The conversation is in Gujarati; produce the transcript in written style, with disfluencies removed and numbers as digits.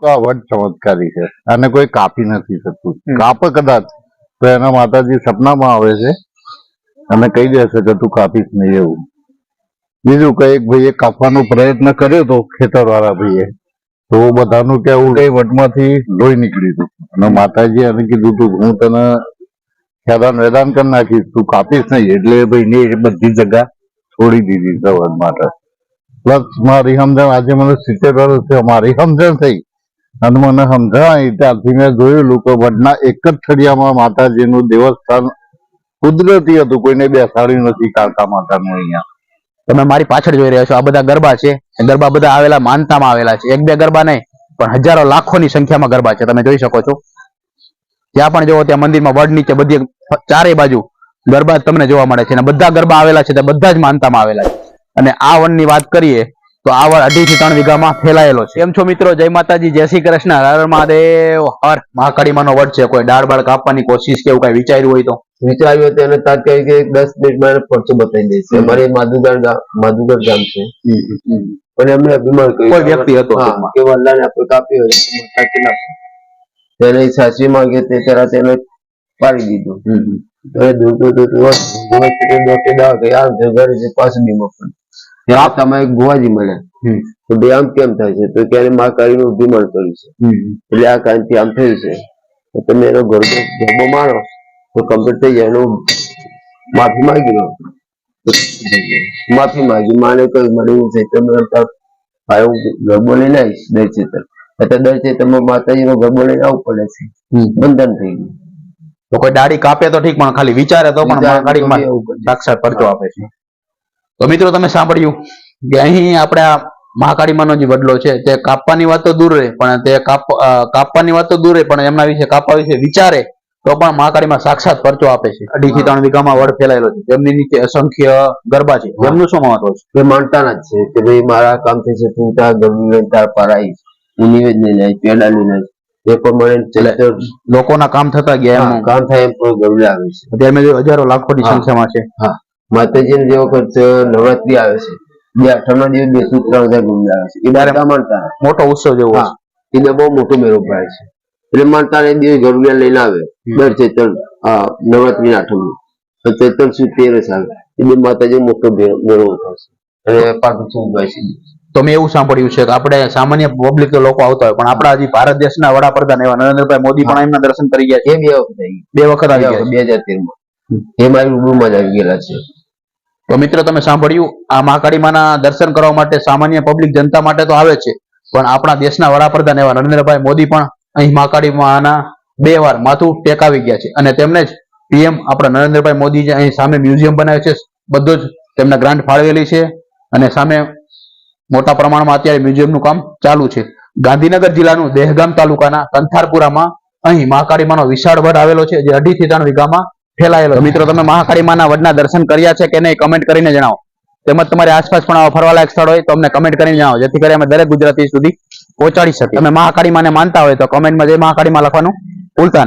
આ વડ ચમત્કારી છે અને કોઈ કાપી નથી શકતું. કાપે કદાચ તો એના માતાજી સપનામાં આવે છે અને કહી દે છે કે તું કાપીશ નહીં એવું. બીજું કઈક ભાઈએ કાપવાનો પ્રયત્ન કર્યો તો ખેતર વાળા ભાઈએ, તો બધાનું કેવું કઈ વટમાંથી લોહી નીકળ્યું હતું અને માતાજી એને કીધું તું હું તને ખેદાન વેદાન કરી નાખીશ, તું કાપીશ નહીં. એટલે ભાઈને એ બધી જગ્યા છોડી દીધી છે વડ માટે. પ્લસ મારી સમજણ આજે મને 70 વર્ષ છે, મારી સમજણ થઈ અને મને સમજાય ત્યારથી મેં જોયેલું કે વડના એક જ થડિયામાં માતાજીનું દેવસ્થાન કુદરતી હતું, કોઈને બેસાડ્યું નથી કાળકા માતાનું. અહીંયા તમે મારી પાછળ જોઈ રહ્યા છો આ બધા ગરબા છે. ગરબા બધા આવેલા માનતામાં આવેલા છે. એક બે ગરબા નહીં પણ હજારો લાખોની સંખ્યામાં ગરબા છે. તમે જોઈ શકો છો જ્યાં પણ જોવો ત્યાં મંદિરમાં વડ નીચે બધી ચારે બાજુ ગરબા તમને જોવા મળે છે અને બધા ગરબા આવેલા છે તે બધા જ માનતામાં આવેલા છે. અને આ વડની વાત કરીએ તો આ વડ 2.5 થી 3 વીઘામાં ફેલાયેલો છે. કેમ છો મિત્રો? જય માતાજી, જય શ્રી કૃષ્ણ, હર હર મહાદેવ. હર મહાકાળીમાનો વડ છે. કોઈ દાળ બાળ કાપવાની કોશિશ કે એવું કઈ વિચાર્યું હોય તો વિચાર્યું હતું અને તાત્કાલિક 10 મિનિટમાં પરચો બતાવી દે છે. અમારે માધુગઢ ગામ છે અને અમને અભિમાન કર્યું કોઈ વ્યક્તિ હતો કે વલ્લાને આપણે કાપ્યો તેને સાસરી માંગે તે તરત એને પાડી દીધું. પાછું બીમો પણ તમે ગોવાજી મળ્યા તો બે આમ કેમ થાય છે તો ક્યારે મા કાળીનું અભિમાન કર્યું છે એટલે આ કાંતિ આમ થયું છે. તો તમે એનો ગરબો મારો તો કમ્પ્લીટ થઈ જાય. એનું માફી માંગી લો, માફી માંગી માને કહ્યું મને એવું છે તમે હું ગરબો લઈને આવીશ દર ચેતર. એટલે દર ચેતરમાં માતાજીનો ગરબો લઈને આવવું પડે છે. બંધન થઈ ગયું. તો કોઈ દાઢી કાપે તો ઠીક પણ ખાલી વિચારે તો પણ મહાકાળીમાં સાક્ષાત પરચો આપે છે. તો મિત્રો તમે સાંભળ્યું કે અહીં આપણે આ મહાકાળીમાનો જે વડલો છે તે કાપવાની વાત તો દૂર રહે પણ તે કાપવાની વાત તો દૂર રહે પણ એમના વિશે કાપવા વિશે વિચારે તો પણ મહાકાળીમાં સાક્ષાત પરચો આપે છે. 2.5 થી 3 વીઘામાં વડ ફેલાયેલો છે. તેમની નીચે અસંખ્ય ગરબા છે. એમનું શું મહત્વ છે? તે માનતા જ છે કે ભાઈ મારા કામ થઈ છે, તું તાર ગરબી લઈને તાર પાર આવીશ, હું નિવેદ લઈને આવીશ, પેડા લઈને આવીશ. એ પ્રમાણે લોકોના કામ થતા ગયા, એમ કામ થાય એમ ગરબી આવે છે. અત્યારે હજારો લાખોની સંખ્યામાં છે. હા, માતાજીને જે વખત નવરાત્રી આવે છે બે 8મા દિવસ 2 થી 3 હજાર ગરબી આવે છે. એ બધા માનતા મોટો ઉત્સવ જેવો એને બહુ મોટો મેળો ભરાય છે. એટલે માનતા એ દિવસ ગરબી લઈને આવે દર ચૈતર નવરાત્રી 8મી ચૈતર સુધી 13 આવે એ બે માતાજી મોટો મેળો થાય છે અને પાછું ઉજવાય છે. તો મેં એવું સાંભળ્યું છે કે આપણે સામાન્ય પબ્લિક તો લોકો આવતા હોય પણ આપણા હજી ભારત દેશના વડાપ્રધાન એવા નરેન્દ્રભાઈ મોદી પણ એમના દર્શન કરી ગયા છે. બે વખત આવી ગયા 2013માં. એ મારી રૂબરૂમાં જ આવી ગયેલા છે. તો મિત્રો તમે સાંભળ્યું આ મહાકાળીમાના દર્શન કરવા માટે સામાન્ય પબ્લિક જનતા માટે તો આવે છે પણ આપણા દેશના વડાપ્રધાન એવા નરેન્દ્રભાઈ મોદી પણ અહીં મહાકાળીમાના 2 વાર માથું ટેકાવી ગયા છે અને તેમને જ પીએમ આપણા નરેન્દ્રભાઈ મોદી જે અહીં સામે મ્યુઝિયમ બનાવે છે બધું જ તેમને ગ્રાન્ટ ફાળવેલી છે અને સામે મોટા પ્રમાણમાં અત્યારે મ્યુઝિયમનું કામ ચાલુ છે. ગાંધીનગર જિલ્લાનું દહેગામ તાલુકાના કંથારપુરામાં અહીં મહાકાળીમાનો વિશાળ વડ આવેલો છે જે 2.5 થી 3 વીઘામાં ફેલાયેલો. મિત્રો તમે મહાકાળીમાના વડના દર્શન કર્યા છે કે નહીં કમેન્ટ કરીને જણાવો. તેમજ તમારી આસપાસ પણ આવા ફરવાલાયક સ્થળ હોય તો અમને કમેન્ટ કરીને જણાવો જેથી કરી અમે દરેક ગુજરાતી સુધી પહોંચાડી શકીએ. તમે મહાકાળીમાને માનતા હોય તો કમેન્ટમાં જય મહાકાળીમાં લખવાનું ભૂલતા નહીં.